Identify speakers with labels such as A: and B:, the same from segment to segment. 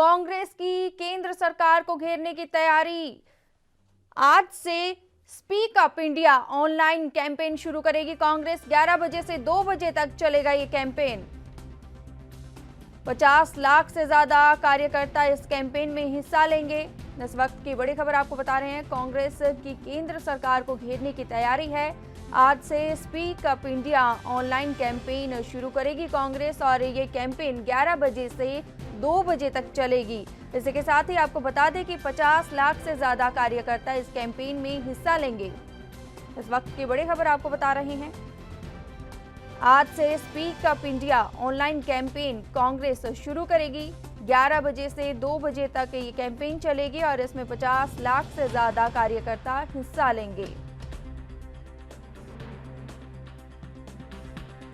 A: कांग्रेस की केंद्र सरकार को घेरने की तैयारी। आज से speak up India online campaign शुरू करेगी कांग्रेस। 11 बजे से 2 बजे तक चलेगा ये कैंपेन। 50 लाख से ज्यादा कार्यकर्ता इस कैंपेन में हिस्सा लेंगे। इस वक्त की बड़ी खबर आपको बता रहे हैं, कांग्रेस की केंद्र सरकार को घेरने की तैयारी है। आज से speak up India online campaign शुरू करेगी कांग्रेस और ये कैंपेन 11 बजे से 2 बजे तक चलेगी। इसी के साथ ही आपको बता दें कि 50 लाख से ज्यादा कार्यकर्ता इस कैंपेन में हिस्सा लेंगे। इस वक्त की बड़ी खबर आपको बता रहे हैं, आज से speak up India online campaign Congress शुरू करेगी। 11 बजे से 2 बजे तक ये कैंपेन चलेगी और इसमें 50 लाख से ज्यादा कार्यकर्ता हिस्सा लेंगे।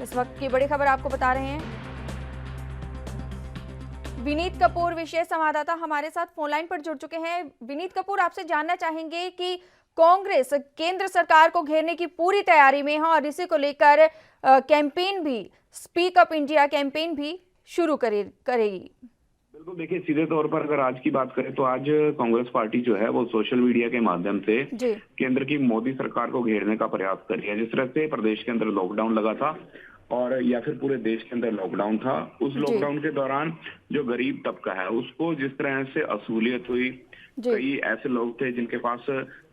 A: इस वक्त की बड़ी खबर आपको बता रहे हैं, विनीत कपूर विशेष संवाददाता हमारे साथ फोन लाइन पर जुड़ चुके हैं। विनीत कपूर, आपसे जानना चाहेंगे कि कांग्रेस केंद्र सरकार को घेरने की पूरी तैयारी में है और इसी को लेकर कैंपेन भी, स्पीक अप इंडिया कैंपेन भी शुरू करेगी।
B: बिल्कुल, देखिए सीधे तौर पर अगर आज की बात करें तो आज कांग्रेस पार्टी जो है वो सोशल मीडिया के माध्यम से केंद्र की मोदी सरकार को घेरने का प्रयास कर रही है। जिस तरह से प्रदेश के अंदर लॉकडाउन लगा था और या फिर पूरे देश के अंदर लॉकडाउन था, उस लॉकडाउन के दौरान जो गरीब तबका है उसको जिस तरह से असहूलियत हुई, कई ऐसे लोग थे जिनके पास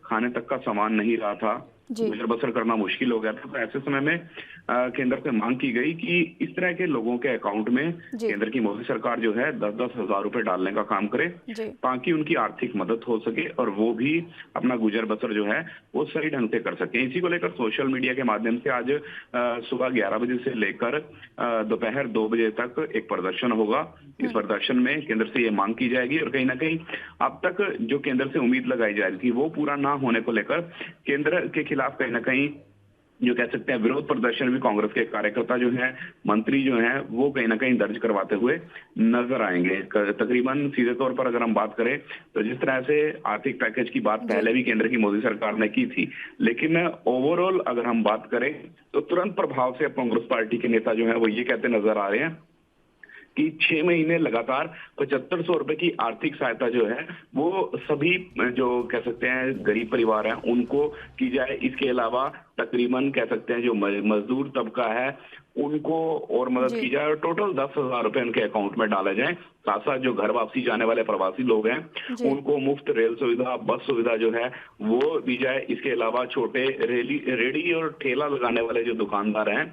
B: खाने तक का सामान नहीं रहा था, गुजर बसर करना मुश्किल हो गया था। तो ऐसे समय में केंद्र से मांग की गई कि इस तरह के लोगों के अकाउंट में केंद्र की मोदी सरकार जो है 10-10 हजार रुपए डालने का काम करे ताकि उनकी आर्थिक मदद हो सके और वो भी अपना गुजर बसर जो है वो सही ढंग से कर सके। इसी को लेकर सोशल मीडिया के माध्यम से आज सुबह 11 बजे से लेकर दोपहर 2 बजे तक एक प्रदर्शन होगा। इस प्रदर्शन में केंद्र से ये मांग की जाएगी और कहीं ना कहीं अब तक जो केंद्र से उम्मीद लगाई जा रही थी वो पूरा ना होने को लेकर केंद्र के खिलाफ कहीं ना कहीं जो कह सकते हैं विरोध प्रदर्शन भी कांग्रेस के कार्यकर्ता जो हैं, मंत्री जो हैं, वो कहीं ना कहीं दर्ज करवाते हुए नजर आएंगे। तकरीबन सीधे तौर पर अगर हम बात करें तो जिस तरह से आर्थिक पैकेज की बात पहले भी केंद्र की मोदी सरकार ने की थी, लेकिन ओवरऑल अगर हम बात करें तो तुरंत प्रभाव से कांग्रेस पार्टी के नेता जो है वो ये कहते नजर आ रहे हैं कि 6 महीने लगातार 7500 रुपए की आर्थिक सहायता जो है वो सभी जो कह सकते हैं गरीब परिवार हैं उनको की जाए। इसके अलावा तकरीबन कह सकते हैं जो मजदूर तबका है उनको और मदद की जाए और टोटल 10,000 रुपए उनके अकाउंट में डाले जाएं। साथ साथ जो घर वापसी जाने वाले प्रवासी लोग हैं उनको मुफ्त रेल सुविधा, बस सुविधा जो है वो दी जाए। इसके अलावा छोटे रेडी और ठेला लगाने वाले जो दुकानदार हैं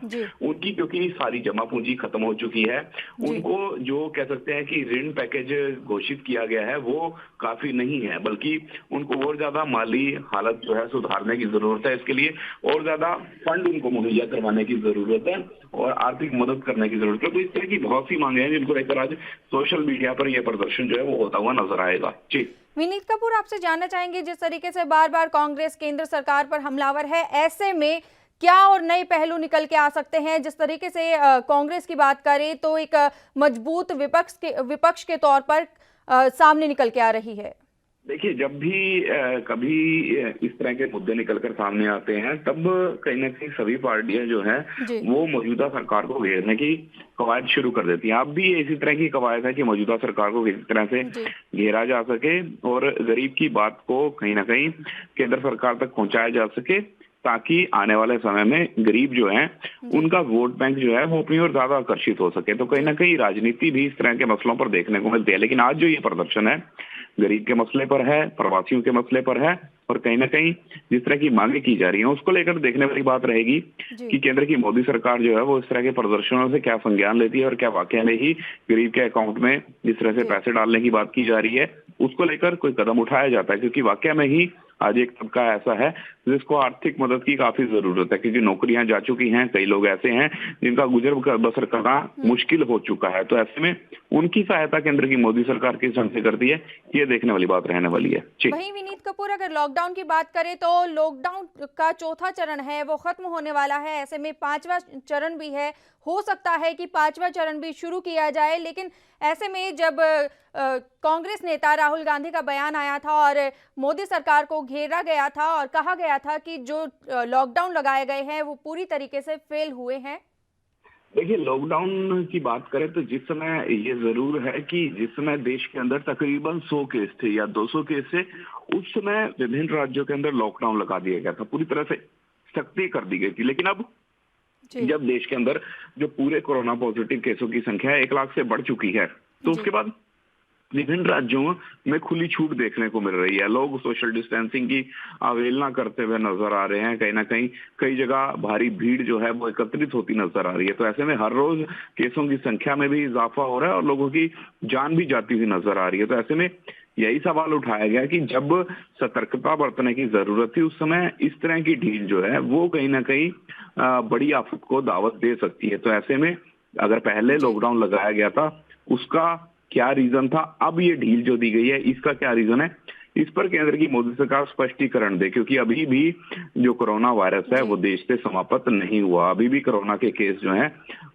B: उनकी क्योंकि सारी जमा पूंजी खत्म हो चुकी है, उनको जो कह सकते हैं कि ऋण पैकेज घोषित किया गया है वो काफी नहीं है, बल्कि उनको और ज्यादा माली हालत जो है सुधारने की जरूरत है। इसके लिए और ज्यादा फंड उनको मुहैया करवाने की जरूरत है और आर्थिक मदद करने की जरूरत है। तो इस तरह की बहुत सी मांगे हैं जिनको लेकर आज सोशल मीडिया पर यह प्रदर्शन जो है वो होता हुआ नजर आएगा। जी
A: विनीत कपूर, आपसे जानना चाहेंगे, जिस तरीके से बार बार कांग्रेस केंद्र सरकार पर हमलावर है, ऐसे में क्या और नए पहलू निकल के आ सकते हैं? जिस तरीके से कांग्रेस की बात करें तो एक मजबूत विपक्ष के तौर पर सामने निकल के आ रही है।
B: देखिए, जब भी कभी इस तरह के मुद्दे निकलकर सामने आते हैं तब कहीं ना कहीं सभी पार्टियां जो है वो मौजूदा सरकार को घेरने की कवायद शुरू कर देती हैं। अब भी इसी तरह की कवायद है कि मौजूदा सरकार को किसी तरह से घेरा जा सके और गरीब की बात को कहीं ना कहीं केंद्र सरकार तक पहुंचाया जा सके ताकि आने वाले समय में गरीब जो है उनका वोट बैंक जो है वो अपनी ओर ज्यादा आकर्षित हो सके। तो कहीं ना कहीं राजनीति भी इस तरह के मसलों पर देखने को मिलती है। लेकिन आज जो ये प्रदर्शन है गरीब के मसले पर है, प्रवासियों के मसले पर है और कहीं ना कहीं जिस तरह की मांगे की जा रही है उसको लेकर देखने वाली बात रहेगी कि केंद्र की मोदी सरकार जो है वो इस तरह के प्रदर्शनों से क्या संज्ञान लेती है और क्या वाकई में ही गरीब के अकाउंट में जिस तरह से पैसे डालने की बात की जा रही है उसको लेकर कोई कदम उठाया जाता है, क्योंकि वाकई में ही आज एक तबका ऐसा है जिसको आर्थिक मदद की काफी जरूरत है, क्योंकि नौकरियां जा चुकी हैं, कई लोग ऐसे हैं जिनका गुजर बसर करना मुश्किल हो चुका है। तो ऐसे में उनकी सहायता केंद्र की मोदी सरकार किस ढंग से करती है ये देखने वाली बात रहने वाली है।
A: वहीं विनीत कपूर, अगर लॉकडाउन की बात करें तो लॉकडाउन का चौथा चरण है वो खत्म होने वाला है, ऐसे में 5वां चरण भी है। हो सकता है कि 5वां चरण भी शुरू किया जाए, लेकिन ऐसे में जब कांग्रेस नेता राहुल गांधी का बयान आया था और मोदी सरकार को घेरा गया था और कहा गया था कि जो लॉकडाउन लगाए गए हैं वो पूरी तरीके से फेल हुए हैं।
B: देखिए, लॉकडाउन की बात करें तो जिस समय ये जरूर है कि जिस समय देश के अंदर तकरीबन 100 केस थे या 200 केस थे, उस समय विभिन्न राज्यों के अंदर लॉकडाउन लगा दिया गया था, पूरी तरह से सख्ती कर दी गई थी। लेकिन अब जब देश के अंदर जो पूरे कोरोना पॉजिटिव केसों की संख्या 1 लाख से बढ़ चुकी है, तो उसके बाद विभिन्न राज्यों में खुली छूट देखने को मिल रही है। लोग सोशल डिस्टेंसिंग की अवहेलना करते हुए नजर आ रहे हैं। कहीं ना कहीं कई जगह भारी भीड़ जो है वो एकत्रित होती नजर आ रही है। तो ऐसे में हर रोज केसों की संख्या में भी इजाफा हो रहा है और लोगों की जान भी जाती हुई नजर आ रही है। तो ऐसे में यही सवाल उठाया गया कि जब सतर्कता बरतने की जरूरत थी, उस समय इस तरह की ढील जो है वो कहीं ना कहीं बड़ी आफत को दावत दे सकती है। तो ऐसे में अगर पहले लॉकडाउन लगाया गया था, उसका क्या रीजन था, अब ये ढील जो दी गई है इसका क्या रीजन है, इस पर केंद्र की मोदी सरकार स्पष्टीकरण दे। क्योंकि अभी भी जो कोरोना वायरस है वो देश से समाप्त नहीं हुआ। अभी भी कोरोना के केस जो हैं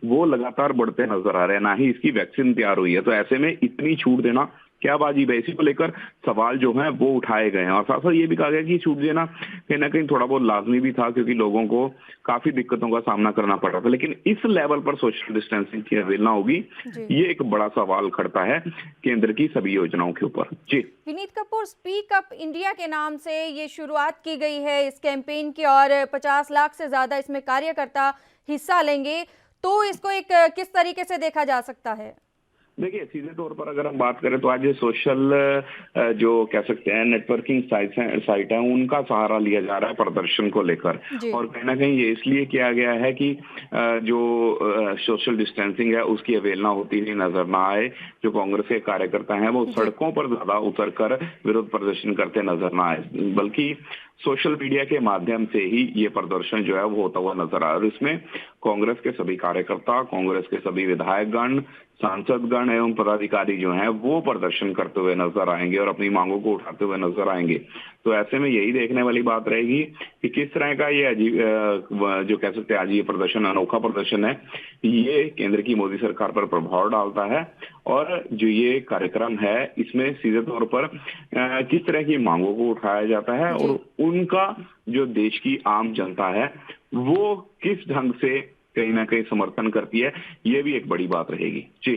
B: वो लगातार बढ़ते नजर आ रहे हैं, ना ही इसकी वैक्सीन तैयार हुई है। तो ऐसे में इतनी छूट देना क्या वाजिब है, इसी को लेकर सवाल जो है वो उठाए गए हैं। और साथ साथ ये भी कहा गया कि छूट देना कहीं ना कहीं थोड़ा बहुत लाजमी भी था, क्योंकि लोगों को काफी दिक्कतों का सामना करना पड़ रहा था। लेकिन इस लेवल पर सोशल डिस्टेंसिंग की अवहेलना होगी, ये एक बड़ा सवाल खड़ता है केंद्र की सभी योजनाओं के ऊपर। जी
A: Vineet Kapoor, speak up India के नाम से ये शुरुआत की गई है इस कैंपेन की और 50 लाख से ज्यादा इसमें कार्यकर्ता हिस्सा लेंगे, तो इसको एक किस तरीके से देखा जा सकता है?
B: देखिए, सीधे तौर पर अगर हम बात करें तो आज ये सोशल जो कह सकते हैं नेटवर्किंग साइट है उनका सहारा लिया जा रहा है प्रदर्शन को लेकर। और कहीं ना कहीं ये इसलिए किया गया है कि जो सोशल डिस्टेंसिंग है उसकी अवहेलना होती हुई नजर ना आए। जो कांग्रेस के कार्यकर्ता हैं वो सड़कों पर ज्यादा उतरकर विरोध प्रदर्शन करते नजर ना आए, बल्कि सोशल मीडिया के माध्यम से ही ये प्रदर्शन जो है वो होता हुआ नजर आ रहा है। और इसमें कांग्रेस के सभी कार्यकर्ता, कांग्रेस के सभी विधायकगण, सांसदगण एवं पदाधिकारी जो हैं वो प्रदर्शन करते हुए नजर आएंगे और अपनी मांगों को उठाते हुए नजर आएंगे। तो ऐसे में यही देखने वाली बात रहेगी कि किस तरह का ये जो कह सकते हैं आज ये प्रदर्शन, अनोखा प्रदर्शन है, ये केंद्र की मोदी सरकार पर प्रभाव डालता है। और जो ये कार्यक्रम है इसमें सीधे तौर पर किस तरह की मांगों को उठाया जाता है और उनका जो देश की आम जनता है वो किस ढंग से कहीं ना कहीं समर्थन करती है, ये भी एक बड़ी बात रहेगी। जी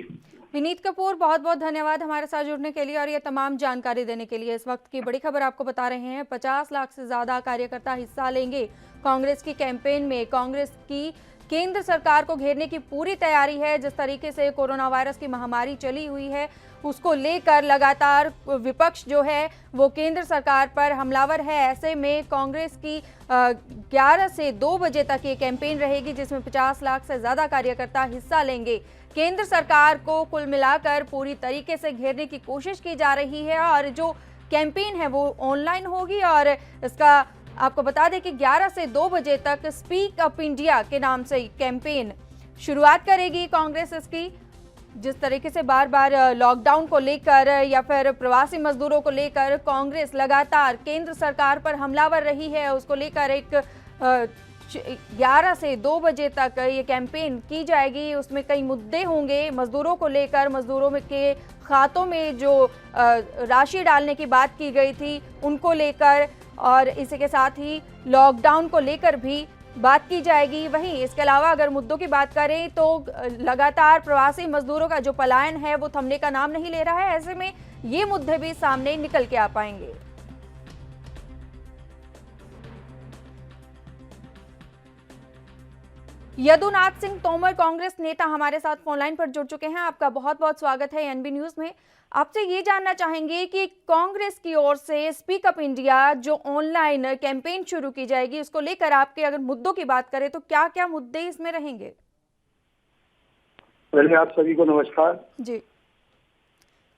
A: विनीत कपूर, बहुत बहुत धन्यवाद हमारे साथ जुड़ने के लिए और ये तमाम जानकारी देने के लिए। इस वक्त की बड़ी खबर आपको बता रहे हैं, 50 लाख से ज्यादा कार्यकर्ता हिस्सा लेंगे कांग्रेस की कैंपेन में। कांग्रेस की केंद्र सरकार को घेरने की पूरी तैयारी है। जिस तरीके से कोरोना वायरस की महामारी चली हुई है उसको लेकर लगातार विपक्ष जो है वो केंद्र सरकार पर हमलावर है। ऐसे में कांग्रेस की 11 से 2 बजे तक ये कैंपेन रहेगी, जिसमें 50 लाख से ज्यादा कार्यकर्ता हिस्सा लेंगे। केंद्र सरकार को कुल मिलाकर पूरी तरीके से घेरने की कोशिश की जा रही है और जो कैंपेन है वो ऑनलाइन होगी। और इसका आपको बता दें कि 11 से 2 बजे तक स्पीक अप इंडिया के नाम से कैंपेन शुरुआत करेगी कांग्रेस इसकी। जिस तरीके से बार बार लॉकडाउन को लेकर या फिर प्रवासी मजदूरों को लेकर कांग्रेस लगातार केंद्र सरकार पर हमलावर रही है, उसको लेकर एक 11 से 2 बजे तक ये कैंपेन की जाएगी। उसमें कई मुद्दे होंगे मजदूरों को लेकर, मजदूरों में के खातों में जो राशि डालने की बात की गई थी उनको लेकर, और इसी के साथ ही लॉकडाउन को लेकर भी बात की जाएगी। वहीं इसके अलावा अगर मुद्दों की बात करें तो लगातार प्रवासी मजदूरों का जो पलायन है वो थमने का नाम नहीं ले रहा है। ऐसे में ये मुद्दे भी सामने निकल के आ पाएंगे। यदुनाथ सिंह तोमर कांग्रेस नेता हमारे साथ फोनलाइन पर जुड़ चुके हैं। आपका बहुत बहुत स्वागत है एनबी न्यूज में। आपसे ये जानना चाहेंगे कि कांग्रेस की ओर से स्पीक अप इंडिया जो ऑनलाइन कैंपेन शुरू की जाएगी उसको लेकर आपके अगर मुद्दों की बात करें तो क्या क्या मुद्दे इसमें रहेंगे?
C: पहले आप सभी को नमस्कार जी।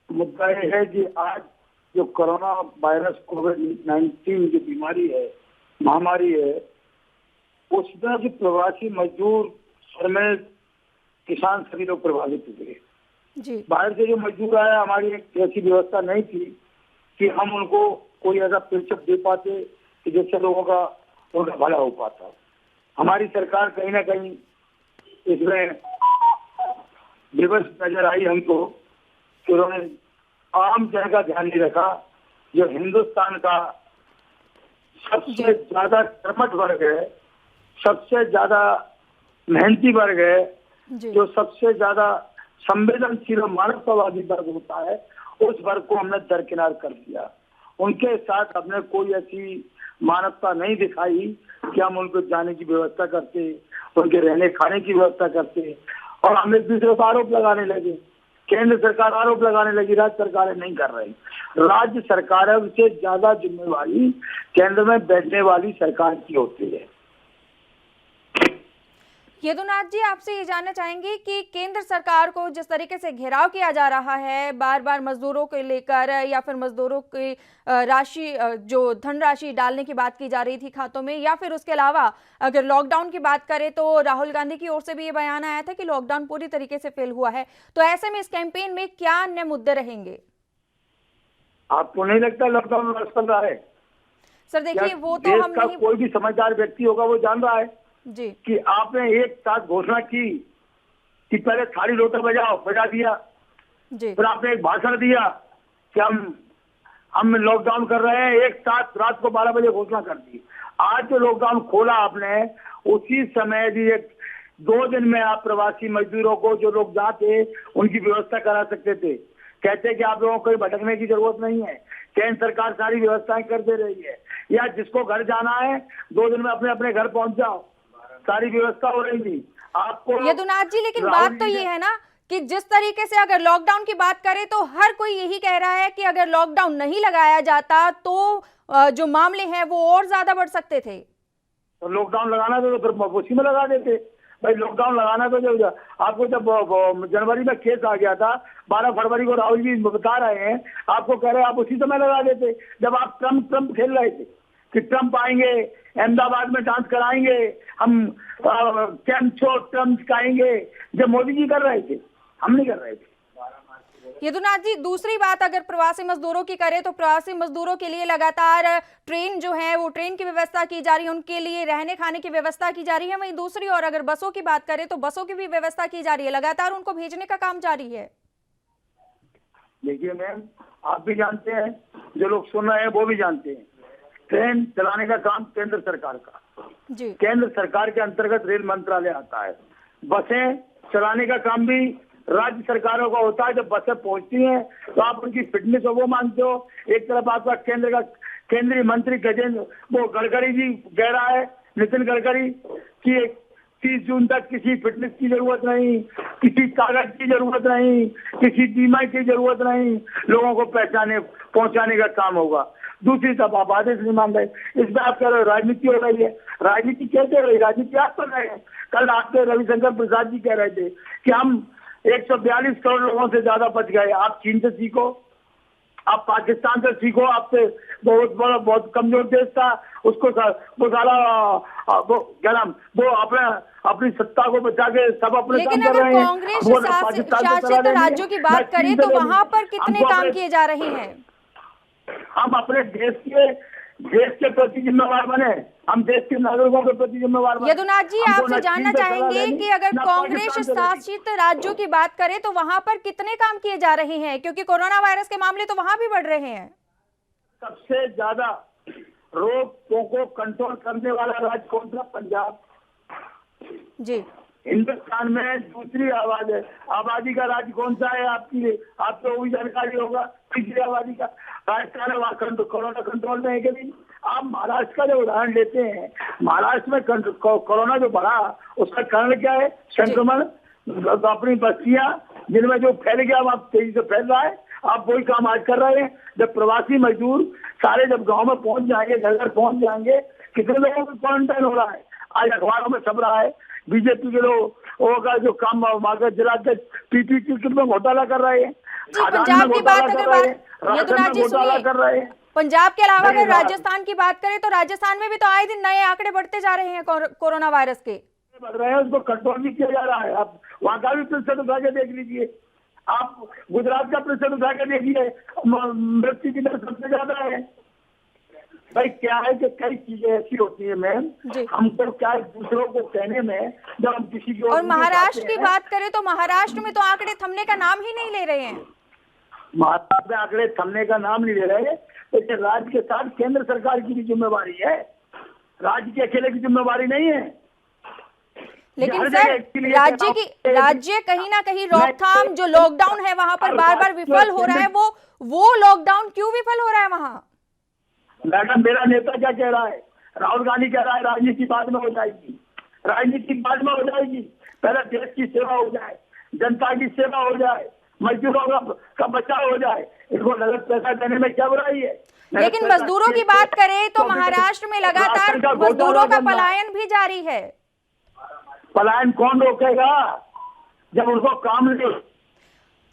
C: मुद्दा यह है कि आज जो कोरोना वायरस कोविड-19 जो बीमारी है, महामारी है, उसमें जो प्रवासी मजदूर, श्रमिक, किसान सभी लोग प्रभावित हुए। बाहर से जो मजदूर आया, हमारी एक ऐसी व्यवस्था नहीं थी कि हम उनको कोई ऐसा पेचअप दे पाते कि जिससे लोगों का उनका भला हो पाता। हमारी सरकार कहीं ना कहीं इसमें विवश नजर आई हमको कि उन्होंने आम जन का ध्यान नहीं रखा। जो हिंदुस्तान का सबसे ज्यादा कर्मठ वर्ग है, सबसे ज्यादा मेहनती वर्ग है, जो सबसे ज्यादा संवेदनशील और मानवतावादी वर्ग होता है, उस वर्ग को हमने दरकिनार कर दिया। उनके साथ हमने कोई ऐसी मानवता नहीं दिखाई कि हम उनको जाने की व्यवस्था करते, उनके रहने खाने की व्यवस्था करते, और हम एक दूसरे पर आरोप लगाने लगे। केंद्र सरकार आरोप लगाने लगी, राज्य सरकारें नहीं कर रही। राज्य सरकारों से ज्यादा जिम्मेवारी केंद्र में बैठने वाली सरकार की होती है।
A: यदुनाथ जी, आपसे ये जानना चाहेंगे कि केंद्र सरकार को जिस तरीके से घेराव किया जा रहा है, बार बार मजदूरों को लेकर या फिर मजदूरों की राशि, जो धनराशि डालने की बात की जा रही थी खातों में, या फिर उसके अलावा अगर लॉकडाउन की बात करें तो राहुल गांधी की ओर से भी ये बयान आया था कि लॉकडाउन पूरी तरीके से फेल हुआ है। तो ऐसे में इस कैंपेन में क्या अन्य मुद्दे रहेंगे?
C: आपको नहीं लगता लॉकडाउन चल रहा है?
A: सर देखिए, वो तो हम नहीं,
C: कोई भी समझदार व्यक्ति होगा वो जान रहा है
A: जी
C: कि आपने एक साथ घोषणा की कि पहले थाली लोटा बजा दिया
A: जी,
C: फिर आपने एक भाषण दिया कि हम लॉकडाउन कर रहे हैं, एक साथ रात को 12 बजे घोषणा कर दी। आज जो लॉकडाउन खोला आपने, उसी समय भी 2 दिन में आप प्रवासी मजदूरों को, जो लोग जहाँ थे, उनकी व्यवस्था करा सकते थे। कहते कि आप लोगों को भटकने की जरूरत नहीं है, केंद्र सरकार सारी व्यवस्थाएं कर दे रही है, या जिसको घर जाना है 2 दिन में अपने अपने घर पहुंच जाओ, सारी व्यवस्था हो रही थी आपको।
A: यदुनाथ जी, लेकिन बात तो ये है ना कि जिस तरीके से अगर लॉकडाउन की बात करें तो हर कोई यही कह रहा है कि अगर लॉकडाउन नहीं लगाया जाता तो जो मामले हैं वो और ज्यादा बढ़ सकते थे।
C: तो लॉकडाउन लगाना तो फिर उसी में लगा देते भाई। लॉकडाउन लगाना तो जब आपको, जब जनवरी में केस आ गया था, 12 फरवरी को राहुल जी बता रहे हैं, आपको कह रहे हैं, आप उसी समय लगा देते जब आप ट्रम्प खेल रहे थे कि ट्रम्प आएंगे, अहमदाबाद में डांस कराएंगे, हम ट्रम्प खाएंगे, जब मोदी जी कर रहे थे, हम नहीं कर रहे थे।
A: यदुनाथ जी, दूसरी बात अगर प्रवासी मजदूरों की करें तो प्रवासी मजदूरों के लिए लगातार ट्रेन जो है वो ट्रेन की व्यवस्था की जा रही है, उनके लिए रहने खाने की व्यवस्था की जा रही है। वहीं दूसरी ओर अगर बसों की बात करें तो बसों की भी व्यवस्था की जा रही है, लगातार उनको भेजने का काम जारी है।
C: देखिए मैम, आप भी जानते हैं, जो लोग सुन रहे हैं वो भी जानते हैं, ट्रेन चलाने का काम केंद्र सरकार का जी, केंद्र सरकार के अंतर्गत रेल मंत्रालय आता है। बसें चलाने का काम भी राज्य सरकारों का होता है। जब बसें पहुंचती हैं तो आप उनकी फिटनेस वो मानते हो। एक तरफ आपका केंद्रीय मंत्री गडकरी जी कह रहा है, नितिन गडकरी, कि 30 जून तक किसी फिटनेस की जरूरत नहीं, किसी कागज की जरूरत नहीं, किसी बीमा की जरूरत नहीं, लोगों को पहुंचाने का काम होगा। दूसरी तरफ आप आदेश नहीं मान रहे, इसमें आप कह रहे हो राजनीति हो रही है। राजनीति कैसे हो रही? राजनीति आप कर रहे हैं। कल आपके रविशंकर प्रसाद जी कह रहे थे कि हम 142 करोड़ लोगों से ज्यादा बच गए। आप चीन से सीखो, आप पाकिस्तान से सीखो, आपसे बहुत कमजोर देश था, उसको वो साला वो अपनी सत्ता को बचा के सब अपने काम कर रहे हैं।
A: लेकिन अगर कांग्रेस शासित राज्यों की बात करें तो वहां पर कितने काम किए जा रहे हैं?
C: हम अपने देश के प्रति जिम्मेवार बने, हम देश के नागरिकों के प्रति जिम्मेवार बने।
A: यदुनाथ जी, आपसे जानना चाहेंगे कि अगर कांग्रेस शासित राज्यों की बात करें तो वहां पर कितने काम किए जा रहे हैं, क्योंकि कोरोना वायरस के मामले तो वहां भी बढ़ रहे हैं।
C: सबसे ज्यादा रोगों को कंट्रोल करने वाला राज्य कौन सा? पंजाब
A: जी।
C: हिंदुस्तान में दूसरी आबादी का राज्य कौन सा है? आपको वो भी जानकारी होगा। तीसरी आबादी का राजस्थान है, वहाँ कोरोना कंट्रोल में है कि नहीं? आप महाराष्ट्र का जो उदाहरण लेते हैं, महाराष्ट्र में कोरोना जो बढ़ा, उसका कारण क्या है? संक्रमण, अपनी बस्तियां जिनमें जो फैल गया, वहाँ तेजी से फैल रहा है। आप वही काम आज कर रहे हैं। जब प्रवासी मजदूर सारे जब गाँव में पहुंच जाएंगे, घर घर पहुंच जाएंगे, कितने लोगों को क्वारंटाइन हो रहा है? आज अखबारों में छप रहा है बीजेपी के लोगों का जो काम जिला के पीपी किट में घोटाला कर रहे हैं,
A: पंजाब की बात कर रहे हैं। पंजाब के अलावा अगर राजस्थान की बात करें तो राजस्थान में भी तो आए दिन नए आंकड़े बढ़ते जा रहे हैं कोरोना वायरस के।
C: बढ़ रहे हैं, उसको कंट्रोल भी किया जा रहा है। आप वहाँ का भी प्रतिशत उठा के देख लीजिए, आप गुजरात का प्रतिशत उठा के देखिए, मृत्यु की दर सबसे ज्यादा है। भाई क्या है कि कई चीजें ऐसी होती है मैम, हमको क्या दूसरों को कहने में, जब हम किसी की
A: और महाराष्ट्र की बात करें तो महाराष्ट्र में तो आंकड़े थमने का नाम ही नहीं ले रहे हैं।
C: महाराष्ट्र में आंकड़े थमने का नाम नहीं ले रहे, लेकिन राज्य के साथ केंद्र सरकार की भी जिम्मेवारी है, राज्य के अकेले की जिम्मेवारी नहीं है।
A: लेकिन सर राज्य कहीं ना कहीं रोकथाम जो लॉकडाउन है वहां पर बार बार विफल हो रहा है, वो लॉकडाउन क्यों विफल हो रहा है वहां?
C: मैडम मेरा नेता क्या कह रहा है? राहुल गांधी कह रहा है राजनीति बाद में हो जाएगी, राजनीति बाद में हो जाएगी, पहले देश की सेवा हो जाए, जनता की सेवा हो जाए, मजदूरों का बचाव हो जाए, इनको नगद पैसा देने में क्या बुराई है?
A: लेकिन मजदूरों की बात करें तो महाराष्ट्र में लगातार मजदूरों का पलायन भी जारी है।
C: पलायन कौन रोकेगा जब उनको काम नहीं?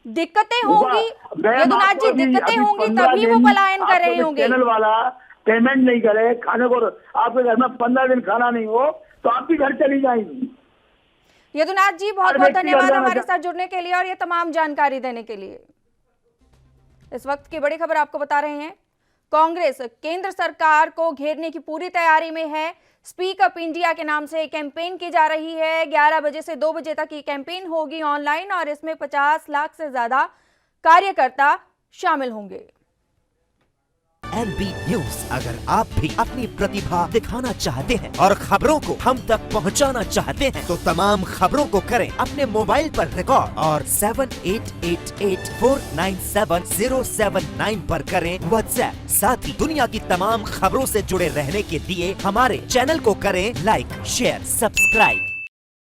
A: दिक्कतें होंगी यदुनाथ जी, दिक्कतें होंगी तभी वो पलायन कर रहे होंगे।
C: चैनल वाला पेमेंट नहीं करे, खाने को आपके घर में 15 दिन खाना नहीं हो तो आप भी घर चली जाएंगी।
A: यदुनाथ जी बहुत बहुत धन्यवाद हमारे साथ जुड़ने के लिए और ये तमाम जानकारी देने के लिए। इस वक्त की बड़ी खबर आपको बता रहे हैं, कांग्रेस केंद्र सरकार को घेरने की पूरी तैयारी में है। स्पीक अप इंडिया के नाम से कैंपेन की जा रही है। 11 बजे से 2 बजे तक ये कैंपेन होगी ऑनलाइन और इसमें 50 लाख से ज्यादा कार्यकर्ता शामिल होंगे।
D: NB न्यूज, अगर आप भी अपनी प्रतिभा दिखाना चाहते हैं और खबरों को हम तक पहुंचाना चाहते हैं तो तमाम खबरों को करें अपने मोबाइल पर रिकॉर्ड और 7888497079 पर करें व्हाट्सएप। साथ ही दुनिया की तमाम खबरों से जुड़े रहने के लिए हमारे चैनल को करें लाइक, शेयर, सब्सक्राइब।